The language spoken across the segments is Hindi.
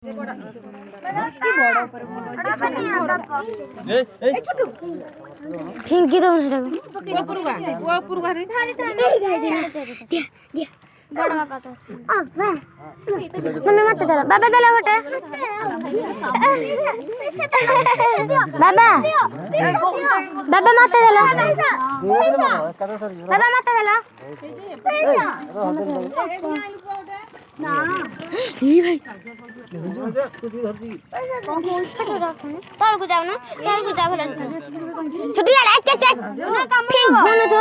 फिंकी दो मम्मी मत दला बाबा दला गोटे बाबा बाबा मत दला बाबा मत दला तळकु जाऊ ना तळकु जा भला छोटी लाला एक ना काम बोल तो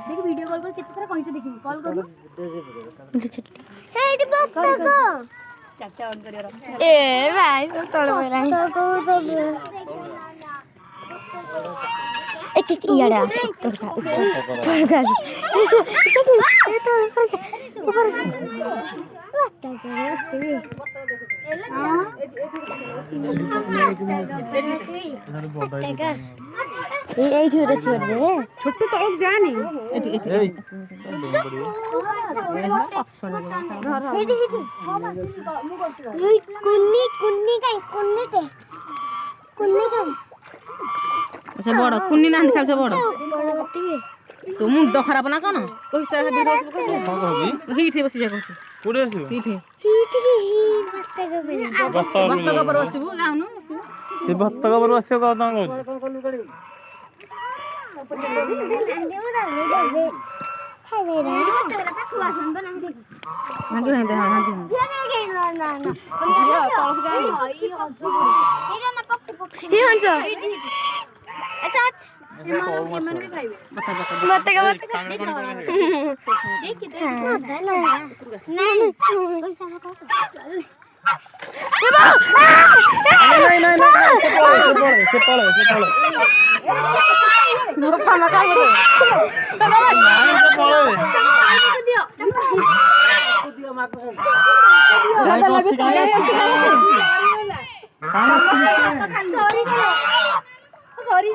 देख वीडियो कॉल पर कितना सारा कहीं से देखी कॉल कर एडी बक्ता को चाचा ऑन करियो ए भाई सब तळ मेरा तो को एक एक इयाडा ऊपर छोटू तक जानी अच्छा बड़ कुन्नी ना खाल से बड़ तो मुंड खराब ना कोन कोई सारा वीडियो ही थे बसी जा कहू कोडे आसी ही थे बत्तक पर बसिबु जाउनु से बत्तक पर बसियो का दांग हो सॉरी